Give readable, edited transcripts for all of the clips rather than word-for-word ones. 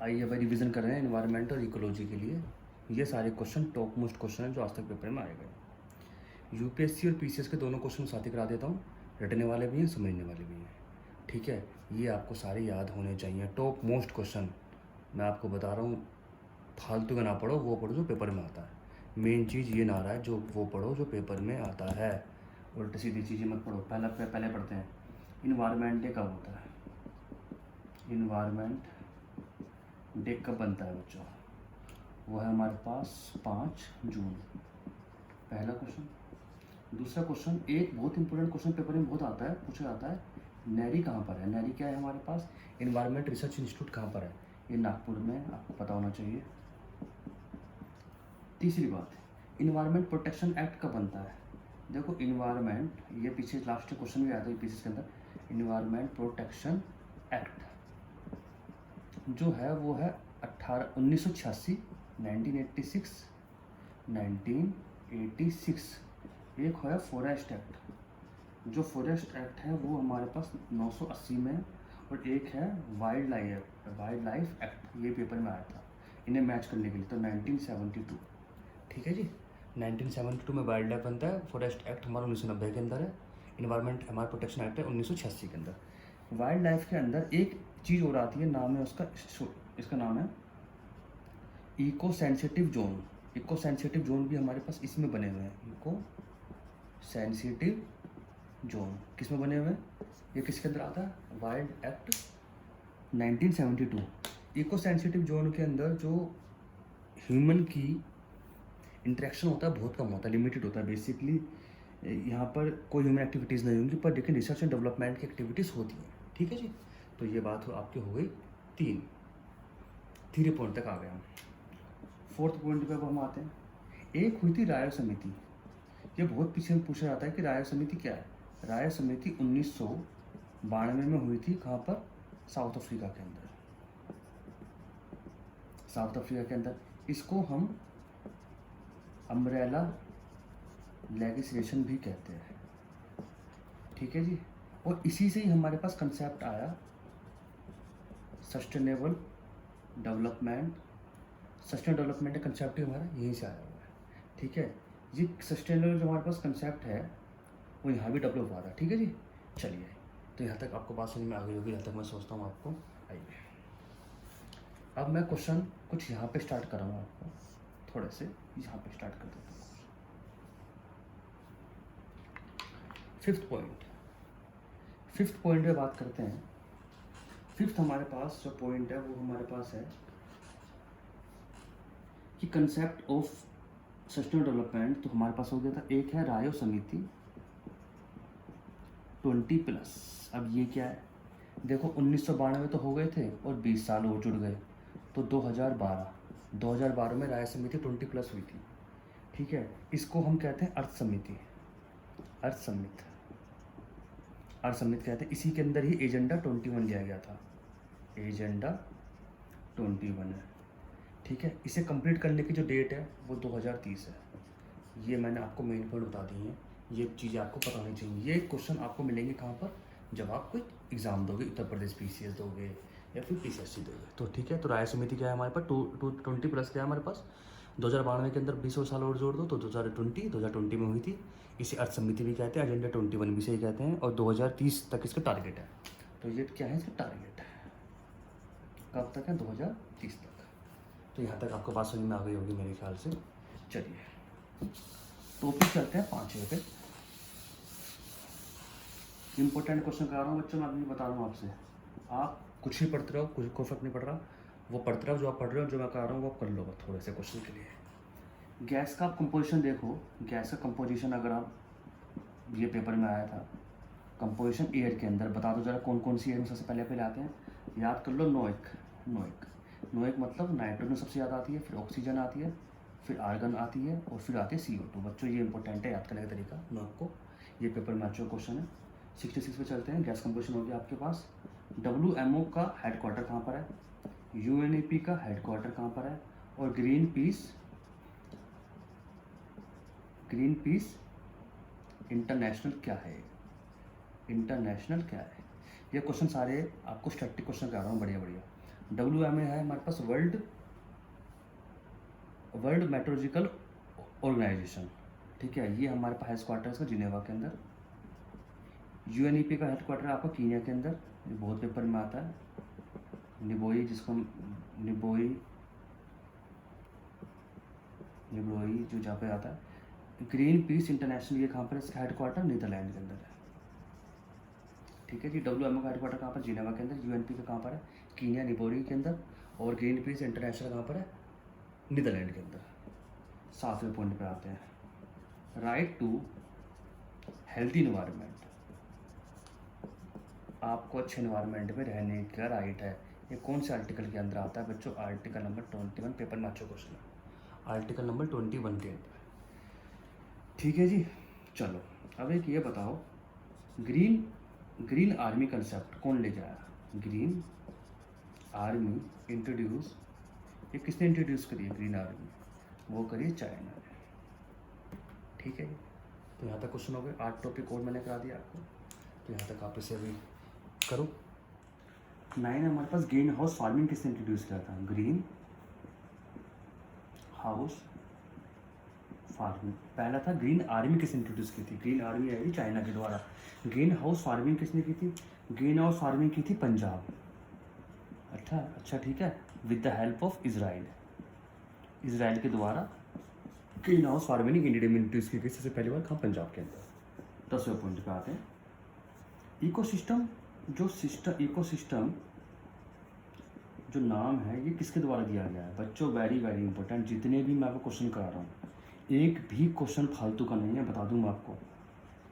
आइए अब रिवीजन कर रहे हैं एनवायरनमेंट और इकोलॉजी के लिए। ये सारे क्वेश्चन टॉप मोस्ट क्वेश्चन हैं जो आज तक पेपर में आए गए। यूपीएससी और पीसीएस के दोनों क्वेश्चन साथ ही करा देता हूँ, रटने वाले भी हैं, समझने वाले भी हैं। ठीक है, ये आपको सारे याद होने चाहिए। टॉप मोस्ट क्वेश्चन मैं आपको बता रहा हूँ, फालतू का ना पढ़ो, वो पढ़ो जो पेपर में आता है। मेन चीज़ ये ना रहा है जो वो पढ़ो जो पेपर में आता है, उल्टी सीधी चीज़ें मत पढ़ो। पहले पढ़ते हैं इन्वायरमेंट डे कब होता है। इन्वायरमेंट डे कब बनता है बच्चों? वो है हमारे पास 5 जून। पहला क्वेश्चन। दूसरा क्वेश्चन, एक बहुत इंपॉर्टेंट क्वेश्चन पेपर में बहुत आता है, पूछा जाता है, नैरी कहाँ पर है? नैरी क्या है हमारे पास? इन्वायरमेंट रिसर्च इंस्टीट्यूट कहाँ पर है? ये नागपुर में, आपको पता होना चाहिए। तीसरी बात, इन्वायरमेंट प्रोटेक्शन एक्ट कब बनता है? देखो इन्वायरमेंट, ये पीछे लास्ट क्वेश्चन भी आता है पीछे के अंदर। इन्वायरमेंट प्रोटेक्शन एक्ट जो है वो है 1986, 1986, 1986। एक है फॉरेस्ट एक्ट। जो फॉरेस्ट एक्ट है वो हमारे पास 980 में, और एक है वाइल्ड लाइफ एक्ट, ये पेपर में आया था इन्हें मैच करने के लिए, तो 1972। ठीक है जी, 1972 में वाइल्ड लाइफ बनता है। फॉरेस्ट एक्ट हमारा 1990 के अंदर है। इन्वायरमेंट हमारा प्रोटेक्शन एक्ट है 1986 के अंदर। वाइल्ड लाइफ के अंदर एक चीज़ और आती है, नाम है उसका, इसका नाम है eco sensitive zone. Eco sensitive zone भी हमारे पास इसमें बने हुए हैं। इको सेंसिटिव जोन किस में बने हुए हैं? ये किसके अंदर आता है? Wild act 1972। Eco sensitive zone के अंदर जो ह्यूमन की इंटरेक्शन होता है बहुत कम होता है, लिमिटेड होता है। बेसिकली यहाँ पर कोई ह्यूमन एक्टिविटीज़ नहीं होंगी, पर लेकिन रिसर्च एंड डेवलपमेंट की एक्टिविटीज़ होती हैं। ठीक है जी, तो ये बात आपकी हो गई 3 पॉइंट तक आ गए हम। 4th पॉइंट पे अब हम आते हैं। एक हुई थी राय समिति। ये बहुत पीछे में पूछा जाता है कि राय समिति क्या है। राय समिति 1992 में हुई थी। कहाँ पर? साउथ अफ्रीका के अंदर। साउथ अफ्रीका के अंदर इसको हम अम्ब्रेला लेजिस्लेशन भी कहते हैं। ठीक है जी, और इसी से ही हमारे पास कंसेप्ट आया सस्टेनेबल डेवलपमेंट। सस्टेनेबल डेवलपमेंट का कंसेप्ट ही हमारा यहीं से आया हुआ है। ठीक है, ये सस्टेनेबल जो हमारे पास कंसेप्ट है वो यहाँ भी डेवलप हुआ था। ठीक है जी, चलिए, तो यहाँ तक आपको बात समझ में आ गई होगी, यहाँ तक मैं सोचता हूँ आपको। आइए अब मैं क्वेश्चन कुछ यहाँ पे स्टार्ट कर रहा हूँ, आपको थोड़े से यहाँ पे स्टार्ट कर देता हूँ। 5th पॉइंट पे बात करते हैं। 5th हमारे पास जो पॉइंट है वो हमारे पास है कि कंसेप्ट ऑफ सस्टेनेबल डेवलपमेंट। तो हमारे पास हो गया था, एक है रायो समिति 20+। अब ये क्या है? देखो 1992 तो हो गए थे और 20 साल और जुड़ गए, तो 2012 में राय समिति 20+ हुई थी। ठीक है, इसको हम कहते हैं अर्थ समिति। अर्थ समिति कहते हैं। इसी के अंदर ही एजेंडा 21 लिया गया था। एजेंडा 21 है। ठीक है, इसे कंप्लीट करने की जो डेट है वो 2030 है। ये मैंने आपको मेन पॉइंट बता दी हैं, ये चीज़ें आपको पता होनी चाहिए। ये क्वेश्चन आपको मिलेंगे कहाँ पर? जब आप कोई एग्ज़ाम दोगे, उत्तर प्रदेश पीसीएस दोगे या फिर पीसीएससी दोगे। तो ठीक है, तो राय समिति क्या है हमारे पास? 20+ क्या है हमारे पास? 2092 के अंदर 20 और साल और जोड़ दो तो 2020 में हुई थी। इसे अर्थ समिति भी कहते हैं, एजेंडा 21 भी सही कहते हैं, और 2030 तक इसका टारगेट है। तो ये क्या है इसका टारगेट? कब तक है? 2030 तक। तो यहाँ तक आपको बात समझ में आ गई होगी मेरे ख्याल से। चलिए टॉपिक चलते हैं 5वें पे। इंपॉर्टेंट क्वेश्चन करा रहा हूँ बच्चों, मैं अभी बता रहा हूँ आपसे। आप कुछ ही पढ़ते रहो, कुछ कोई फर्क नहीं पड़ रहा, वो पढ़ते रहो जो आप पढ़ रहे हो, जो मैं करा रहा हूँ वो आप कर लो थोड़े से क्वेश्चन के लिए। गैस का कंपोजिशन देखो, गैस का कंपोजिशन अगर आप, ये पेपर में आया था, कंपोजिशन एयर के अंदर बता दो जरा कौन कौन सी एयर में सबसे पहले आते हैं। याद कर लो, नोइक मतलब नाइट्रोजन सबसे ज़्यादा आती है, फिर ऑक्सीजन आती है, फिर आर्गन आती है, और फिर आती है CO2। बच्चों ये इंपॉर्टेंट है, याद करने का तरीका नोइक को। ये पेपर में अच्छा क्वेश्चन है। 66 पे चलते हैं। गैस कंपोजिशन हो गया आपके पास। WMO का हेडक्वार्टर कहाँ पर है? UNEP का हेडक्वार्टर कहाँ पर है? और ग्रीन पीस इंटरनेशनल क्या है? ये क्वेश्चन सारे आपको स्टैटिक क्वेश्चन करा रहा हूँ, बढ़िया। WMA है हमारे पास वर्ल्ड मेट्रोलॉजिकल ऑर्गेनाइजेशन, ठीक है, ये हमारे पास हेडक्वार्टर्स है जिनेवा के अंदर। UNEP का हेडक्वार्टर आपका कीनिया के अंदर, ये बहुत पेपर में आता है। निबोई, जिसको निबोई जो जहाँ पे आता है। ग्रीन पीस इंटरनेशनल, ये कहाँ पर, इसका हेडक्वार्टर नीदरलैंड के अंदर है, ठीक है जी। WMO का हेडक्वार्टर कहाँ पर, जिनेवा के अंदर। UNP का कहाँ पर है, कीनिया निबोई के अंदर। और ग्रीन पीस इंटरनेशनल कहाँ पर है, नीदरलैंड के अंदर। 7वें पॉइंट पे आते हैं, राइट टू हेल्दी इन्वायरमेंट। आपको अच्छे इन्वायरमेंट में रहने का राइट है। ये कौन से आर्टिकल के अंदर आता है बच्चों, आर्टिकल नंबर 21, पेपर में अच्छा क्वेश्चन है, आर्टिकल नंबर 21 के अंदर, ठीक है जी। चलो अब एक ये बताओ, ग्रीन आर्मी कंसेप्ट कौन ले जाया, ग्रीन आर्मी इंट्रोड्यूस, ये किसने इंट्रोड्यूस करी है ग्रीन आर्मी, वो करी चाइना ने, ठीक है। तो यहाँ तक क्वेश्चन हो गए, 8 टॉपिक और मैंने करा दिया आपको, तो यहाँ तक आप इसे अभी करो। 9 हमारे पास ग्रीन हाउस फार्मिंग किसने इंट्रोड्यूस किया था, ग्रीन हाउस फार्मिंग। पहला था ग्रीन आर्मी किसने इंट्रोड्यूस की थी, ग्रीन आर्मी आई चाइना के द्वारा। ग्रीन हाउस फार्मिंग किसने की थी, ग्रीन हाउस फार्मिंग की थी पंजाब। अच्छा ठीक है, with the help of Israel, Israel के द्वारा ग्रीन हाउस फार्मिंग इंडिया में इंट्रोड्यूस की गई सबसे पहली बार, कहाँ, पंजाब के अंदर। 10वें पॉइंट पे आते हैं, इकोसिस्टम। इकोसिस्टम जो नाम है ये किसके द्वारा दिया गया है बच्चों, वेरी इंपॉर्टेंट। जितने भी मैं आपको क्वेश्चन करा रहा हूँ, एक भी क्वेश्चन फालतू का नहीं है, बता दूँ मैं आपको।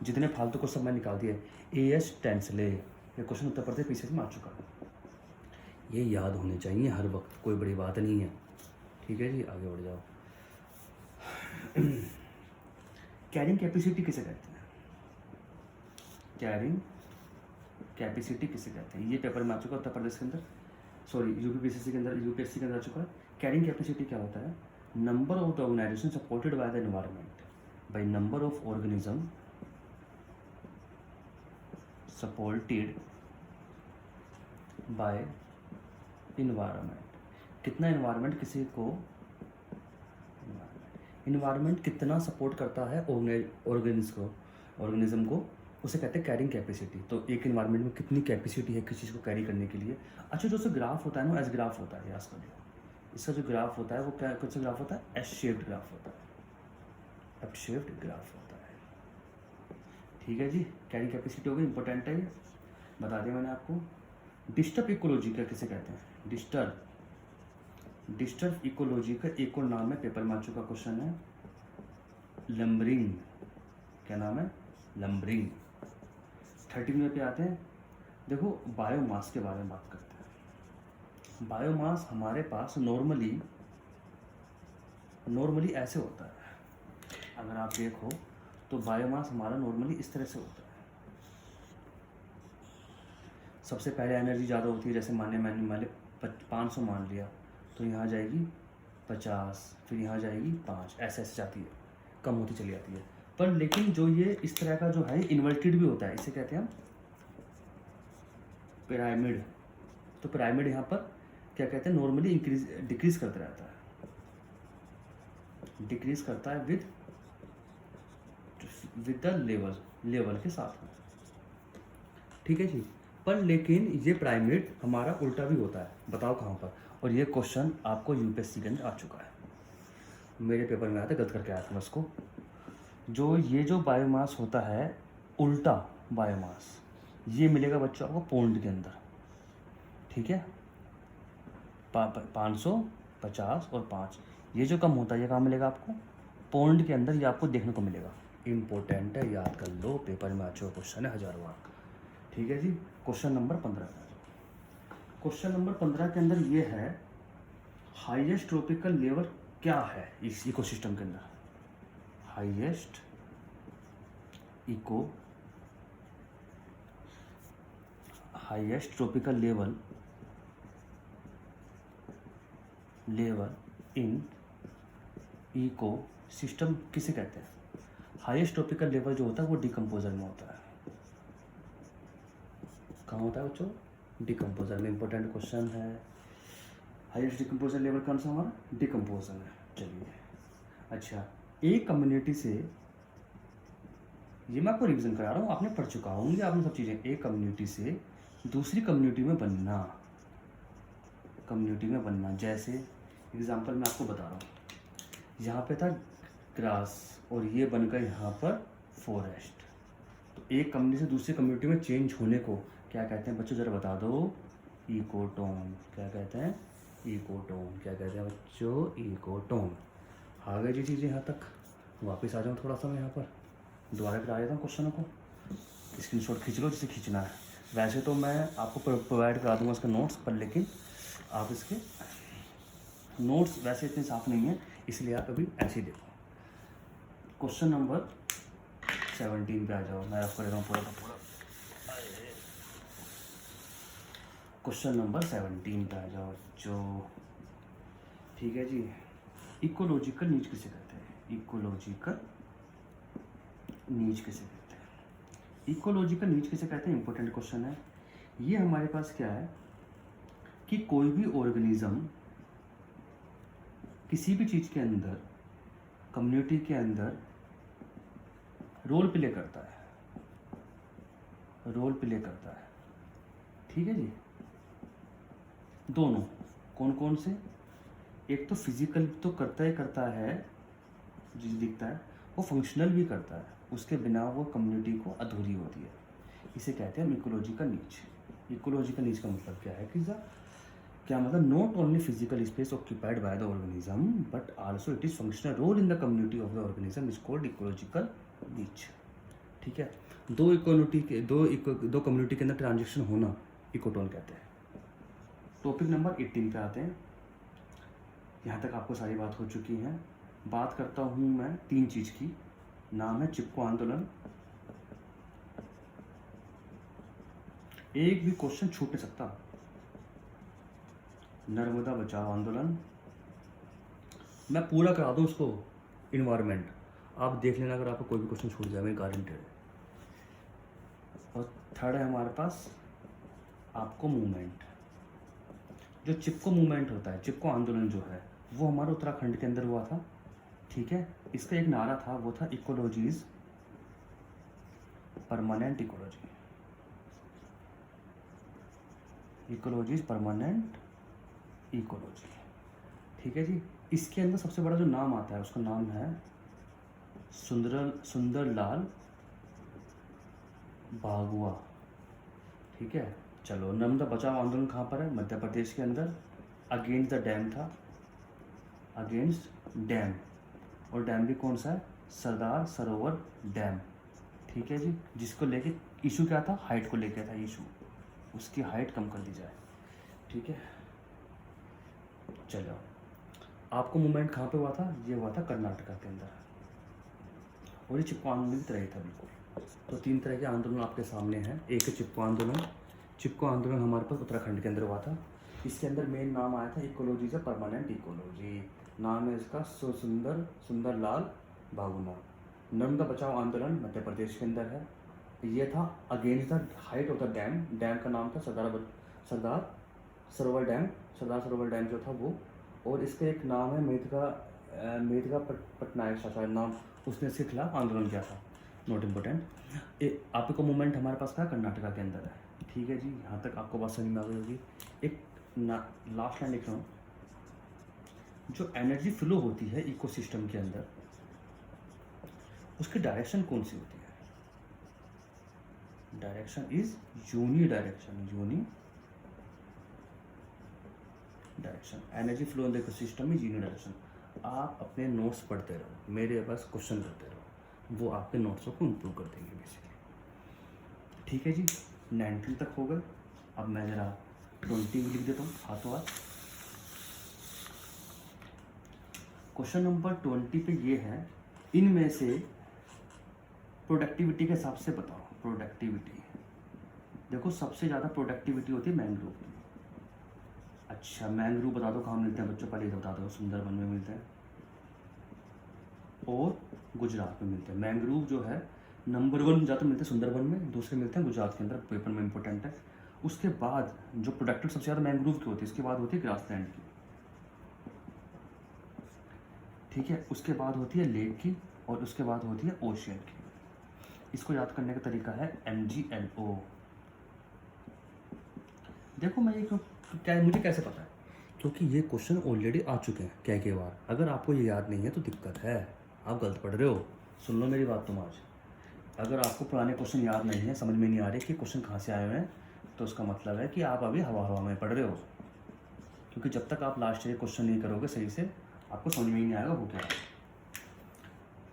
जितने फालतू क्वेश्चन मैं निकाल दिए, AS टेंसले, ये क्वेश्चन उत्तर प्रदेश पीछे में आ चुका है, ये याद होने चाहिए हर वक्त, कोई बड़ी बात नहीं है, ठीक है जी। आगे बढ़ जाओ। कैरिंग कैपेसिटी किसे कहते हैं, कैरिंग कैपेसिटी किसे कहते हैं, ये पेपर में आ चुका है उत्तर प्रदेश के अंदर, सॉरी UPSC के अंदर आ चुका है। कैरिंग कैपेसिटी क्या होता है, number of the organisation supported by the environment, by number of organism supported by environment. कितना इन्वायरमेंट किसी को, इन्वायरमेंट कितना सपोर्ट करता है ऑर्गेनिज्म को, उसे कहते हैं कैरिंग कैपेसिटी। तो एक इन्वायरमेंट में कितनी कैपेसिटी है किसी चीज़ को कैरी करने के लिए। अच्छा, जो ग्राफ होता है ना, एस ग्राफ होता है, याद करिए, इसका जो ग्राफ होता है वो क्या, कुछ ग्राफ होता है, एस शेप्ड ग्राफ होता है, एफ शेप्ड ग्राफ होता है, ठीक है जी। कैरिंग कैपेसिटी हो गई, इंपॉर्टेंट है, बता दिया मैंने आपको। डिस्टर्ब इकोलॉजी का किसे कहते हैं, डिस्टर्ब इकोलॉजी का एक और नाम है, पेपर में आ चुका क्वेश्चन है, लम्बरिंग। क्या नाम है, लम्बरिंग। 13वें पे आते हैं, देखो बायोमास के बारे में बात करते हैं। बायोमास हमारे पास नॉर्मली ऐसे होता है, अगर आप देखो तो बायोमास हमारा नॉर्मली इस तरह से होता है। सबसे पहले एनर्जी ज़्यादा होती है, जैसे मैंने 500 मान लिया, तो यहाँ जाएगी 50, फिर यहाँ जाएगी 5, ऐसे जाती है, कम होती चली जाती है। पर लेकिन जो ये इस तरह का जो है इन्वर्टेड भी होता है, इसे कहते हैं हम पिरामिड। तो पिरामिड यहाँ पर क्या कहते हैं, नॉर्मली डिक्रीज करता रहता है, डिक्रीज करता है विद द लेवल के साथ में, ठीक है जी। पर लेकिन ये पिरामिड हमारा उल्टा भी होता है, बताओ कहाँ पर। और ये क्वेश्चन आपको UPSC के अंदर आ चुका है, मेरे पेपर में आया था, गलत करके आया था मैं उसको। जो बायोमास होता है उल्टा बायोमास, ये मिलेगा बच्चों आपको पौंड के अंदर, ठीक है। 500, 50 और 5, ये जो कम होता है ये कहाँ मिलेगा आपको, पौंड के अंदर, ये आपको देखने को मिलेगा। इम्पोर्टेंट है, याद कर लो, पेपर में आ चुका क्वेश्चन है, 1000 मार्क, ठीक है जी। क्वेश्चन नंबर 15 के अंदर ये है, हाईएस्ट ट्रॉपिकल लेवल क्या है इस इकोसिस्टम के अंदर, highest tropical level in eco system किसे कहते हैं। हाईएस्ट ट्रॉपिकल लेवल जो होता है वो डिकम्पोजर में होता है, कहाँ होता है बच्चों, डिकम्पोजर में। इंपॉर्टेंट क्वेश्चन है, हाईएस्ट डिकम्पोजन लेवल कौन सा हमारा? डिकम्पोजन है। चलिए, अच्छा, एक कम्युनिटी से, ये मैं आपको रिवीजन करा रहा हूँ, आपने पढ़ चुका होंगे आपने सब चीज़ें। एक कम्युनिटी से दूसरी कम्युनिटी में बनना, कम्युनिटी में बनना। जैसे एग्जांपल मैं आपको बता रहा हूँ, यहाँ पे था ग्रास और ये बनकर यहाँ पर फॉरेस्ट। तो एक कम्युनिटी से दूसरी कम्युनिटी में चेंज होने को क्या कहते हैं बच्चों? ज़रा बता दो। इकोटोन। क्या कहते हैं? इकोटोन। क्या कहते हैं बच्चों? इकोटोन। आ गई जी चीज़ें यहाँ तक। वापस आ जाऊँ थोड़ा सा मैं यहाँ पर, दोबारा करा देता हूँ क्वेश्चनों को। स्क्रीनशॉट खींच लो जिसे खींचना है। वैसे तो मैं आपको प्रोवाइड करा दूँगा इसका नोट्स पर, लेकिन आप इसके नोट्स वैसे इतने साफ नहीं है, इसलिए आप अभी ऐसे ही देखो। क्वेश्चन नंबर 17 पे आ जाओ, मैं आपको दे रहा हूँ पूरा का पूरा। क्वेश्चन नंबर 17 पे आ जाओ बच्चों। ठीक है जी। इकोलॉजिकल नीच किसे कहते हैं? इकोलॉजिकल नीच किसे कहते हैं? इकोलॉजिकल नीच किसे कहते हैं? इंपॉर्टेंट क्वेश्चन है ये। हमारे पास क्या है कि कोई भी ऑर्गेनिज्म किसी भी चीज़ के अंदर, कम्युनिटी के अंदर रोल प्ले करता है, रोल प्ले करता है। ठीक है जी। दोनों, कौन कौन से? एक तो फिजिकल तो करता ही करता है, जिस दिखता है, वो फंक्शनल भी करता है, उसके बिना वो कम्युनिटी को अधूरी होती है। इसे कहते हैं इकोलॉजिकल नीच। इकोलॉजिकल नीच का मतलब क्या है कि क्या मतलब? Not only physical space occupied by the organism but also it is functional role in the community of the organism is called ecological niche. ठीक है। दो कम्युनिटी के अंदर ट्रांजेक्शन होना इकोटोन कहते हैं। टॉपिक नंबर 18 पे आते हैं। यहाँ तक आपको सारी बात हो चुकी है। बात करता हूँ मैं 3 चीज़ की। नाम है चिपको आंदोलन। एक भी क्वेश्चन छूट नहीं सकता। नर्मदा बचाओ आंदोलन। मैं पूरा करा दूँ उसको, इन्वायरमेंट, आप देख लेना अगर आपको कोई भी क्वेश्चन छूट जाए, मेरी गारंटेड है। और थर्ड है हमारे पास आपको मूवमेंट। जो चिपको मूवमेंट होता है, चिपको आंदोलन जो है, वो हमारे उत्तराखंड के अंदर हुआ था। ठीक है। इसका एक नारा था, वो था ecology is permanent ecology. Ecology is permanent ecology. ठीक है जी। इसके अंदर सबसे बड़ा जो नाम आता है उसका नाम है सुंदरलाल बागुआ। ठीक है। चलो, नर्मदा बचाओ आंदोलन कहाँ पर है? मध्य प्रदेश के अंदर। अगेंस्ट द डैम था, अगेंस्ट डैम। और डैम भी कौन सा है? सरदार सरोवर डैम। ठीक है जी। जिसको लेके इशू क्या था? हाइट को लेके था इशू, उसकी हाइट कम कर दी जाए। ठीक है। चलो, आपको मूवमेंट कहाँ पे हुआ था? ये हुआ था कर्नाटका के अंदर, और ये चिपको आंदोलन की तरह ही था बिल्कुल। तो 3 तरह के आंदोलन आपके सामने हैं। एक है चिपको आंदोलन। चिपको आंदोलन हमारे पास उत्तराखंड के अंदर हुआ था। इसके अंदर मेन नाम आया था इकोलॉजी से परमानेंट इकोलॉजी। नाम है इसका सुंदरलाल बागुना। नर्मदा बचाओ आंदोलन मध्य प्रदेश के अंदर है। ये था against the height of the dam. Dam का नाम था सरदार सरोवर डैम। सरदार सरोवर डैम जो था वो। और इसका एक नाम है मेघा पटनायक शायद नाम, उसने इसके खिलाफ आंदोलन किया था। Not important. आपको मूवमेंट हमारे पास का कर्नाटका के अंदर है। ठीक है जी। यहाँ तक आपको बात समझ में आ गई होगी। एक लास्ट लाइन लिख रहा हूँ। जो एनर्जी फ्लो होती है इकोसिस्टम के अंदर, उसकी डायरेक्शन कौन सी होती है? Direction is uni direction. Uni direction. Energy flow in the ecosystem is uni direction. आप अपने नोट्स पढ़ते रहो, मेरे पास क्वेश्चन करते रहो, वो आपके नोट्सों को इम्प्रूव कर देंगे बेसिकली। ठीक है जी। 19 तक हो गए। अब मैं ज़रा 20 भी लिख देता हूँ हाथों हाथ। क्वेश्चन नंबर 20 पे ये है, इनमें से प्रोडक्टिविटी के हिसाब से बताओ। प्रोडक्टिविटी देखो, सबसे ज़्यादा प्रोडक्टिविटी होती है मैंग्रोव की। अच्छा, मैंग्रोव बता दो कहाँ मिलते हैं बच्चों? पहले ये बता दो। सुंदरबन में मिलते हैं और गुजरात में मिलते हैं। मैंग्रोव जो है नंबर 1 ज़्यादा मिलते हैं सुंदरबन में, दूसरे मिलते हैं गुजरात के अंदर। पेपर में इंपॉर्टेंट है। उसके बाद जो प्रोडक्टिव सबसे ज़्यादा मैंग्रोव की होती है, इसके बाद होती है ग्रासलैंड की। ठीक है, उसके बाद होती है लेक की और उसके बाद होती है ओशियन की। इसको याद करने का तरीका है MgNO। देखो मैं ये क्या मुझे कैसे पता है, क्योंकि ये क्वेश्चन ऑलरेडी आ चुके हैं क्या बार। अगर आपको ये याद नहीं है तो दिक्कत है, आप गलत पढ़ रहे हो। सुन लो मेरी बात तुम आज, अगर आपको पुराने क्वेश्चन याद नहीं है, समझ में नहीं आ रहे कि क्वेश्चन कहाँ से आए हुए हैं, तो उसका मतलब है कि आप अभी हवा हवा में पढ़ रहे हो। क्योंकि जब तक आप लास्ट ईयर क्वेश्चन नहीं करोगे सही से, आपको समझ में ही नहीं आएगा वो क्या है।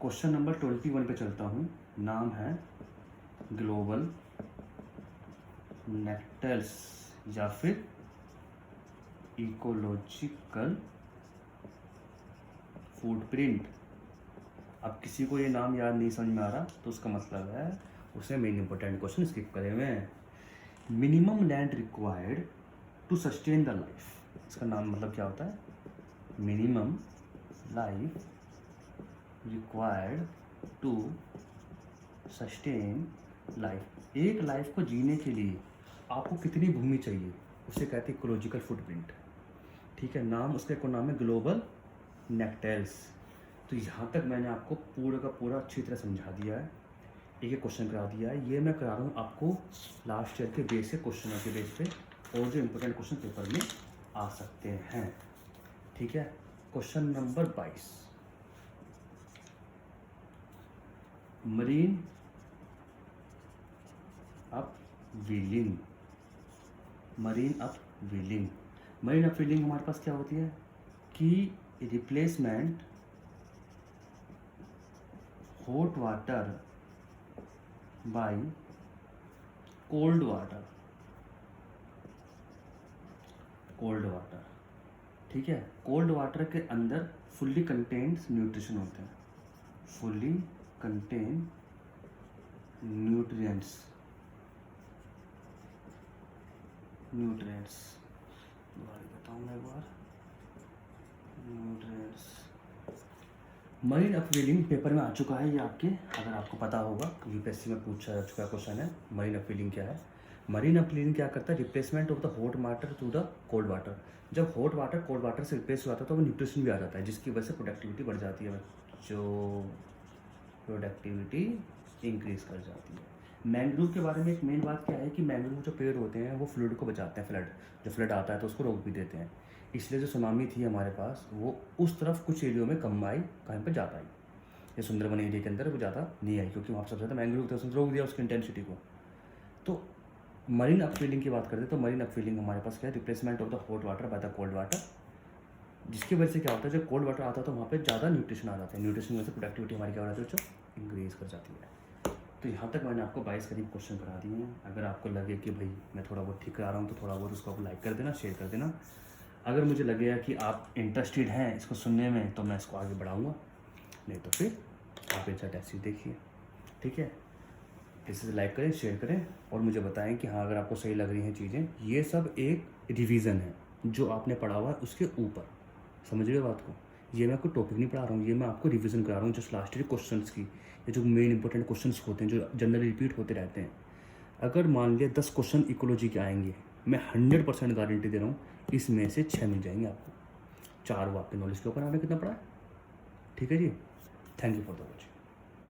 क्वेश्चन नंबर 21 पे चलता हूँ। नाम है ग्लोबल नेक्टल्स या फिर इकोलॉजिकल फुटप्रिंट। अब किसी को ये नाम याद नहीं समझ में आ रहा तो उसका मतलब है उसने मेन इंपॉर्टेंट क्वेश्चन स्किप करे हुए हैं। Minimum land required to sustain the life, इसका नाम मतलब क्या होता है? Minimum life required to sustain life. एक लाइफ को जीने के लिए आपको कितनी भूमि चाहिए, उसे कहते हैं इकोलॉजिकल फुटप्रिंट। ठीक है, नाम उसका एक नाम है ग्लोबल नेक्टल्स। तो यहाँ तक मैंने आपको पूरा का पूरा अच्छी तरह समझा दिया है, एक क्वेश्चन करा दिया है। ये मैं करा रहा हूँ आपको लास्ट ईयर के बेसिक क्वेश्चनों के बेस पे, और जो इम्पोर्टेंट क्वेश्चन पेपर में आ सकते हैं। ठीक है, question number 22, marine up wheeling. Marine up wheeling, marine up wheeling हमारे पास क्या होती है कि replacement hot water by cold water. Cold water, ठीक है, कोल्ड वाटर के अंदर फुल्ली कंटेन्ड न्यूट्रिशन होते हैं, फुल्ली कंटेन न्यूट्रिएंट्स। बताऊँ मैं एक बार, न्यूट्रिएंट्स। मरीन अपवेलिंग पेपर में आ चुका है ये आपके, अगर आपको पता होगा यूपीएससी में पूछा जा चुका क्वेश्चन है। मरीन अपवेलिंग क्या है? मरीन अपवेलिंग क्या करता है? Replacement of the hot water to the cold water. जब हॉट वाटर कोल्ड वाटर से रिप्लेस हो जाता है तो वो न्यूट्रिशन भी आ जाता है, जिसकी वजह से प्रोडक्टिविटी बढ़ जाती है, जो प्रोडक्टिविटी इंक्रीज कर जाती है। मैंग्रोव के बारे में एक मेन बात क्या है कि मैंग्रोव जो पेड़ होते हैं वो फ्लड को बचाते हैं, जब फ्लड आता है तो उसको रोक भी देते हैं। इसलिए जो सुनामी थी हमारे पास वो उस तरफ कुछ एरियो में कम आई, कहीं पर ज़्यादा आई। ये सुंदरबन एरिया के अंदर वो ज़्यादा नहीं आई क्योंकि वहाँ पर सबसे ज़्यादा मैंग्रोव थे, उसने रोक दिया उसकी इंटेंसिटी को। तो मरीन अपवेलिंग की बात करते तो मरीन अपवेलिंग हमारे पास क्या है? Replacement of the hot water by the cold water, जिसकी वजह से क्या होता है जब कोल्ड वाटर आता है तो वहाँ पे ज़्यादा न्यूट्रिशन आ जाता है, न्यूट्रिशन की वजह से प्रोडक्टिविटी हमारी क्या हो जाती है जो इंक्रीज कर जाती है। तो यहाँ तक मैंने आपको 22 करीब क्वेश्चन करा दिए हैं। अगर आपको लगे कि भाई मैं थोड़ा बहुत ठीक करा रहा हूँ तो थोड़ा बहुत उसको आप लाइक कर देना, शेयर कर देना। अगर मुझे लगेगा कि आप इंटरेस्टेड हैं इसको सुनने में तो मैं इसको आगे बढ़ाऊँगा, नहीं तो फिर आप एक टेस्ट देखिए। ठीक है, इसे लाइक करें, शेयर करें और मुझे बताएं कि हाँ अगर आपको सही लग रही हैं चीज़ें। ये सब एक रिवीजन है, जो आपने पढ़ा हुआ है उसके ऊपर, समझ रहे हो बात को? ये मैं कोई टॉपिक नहीं पढ़ा रहा हूँ, ये मैं आपको रिवीजन करा रहा हूँ जस्ट लास्ट ईयर क्वेश्चंस की, ये जो मेन इंपॉर्टेंट क्वेश्चंस होते हैं जो जनरली रिपीट होते रहते हैं। अगर मान लिया 10 क्वेश्चन इकोलॉजी के आएंगे, मैं 100% गारंटी दे रहा हूँ इसमें से 6 मिल जाएंगे आपको, 4 वो आपके नॉलेज के ऊपर। आपने कितना पढ़ा है? ठीक है ji, thank you for the watching.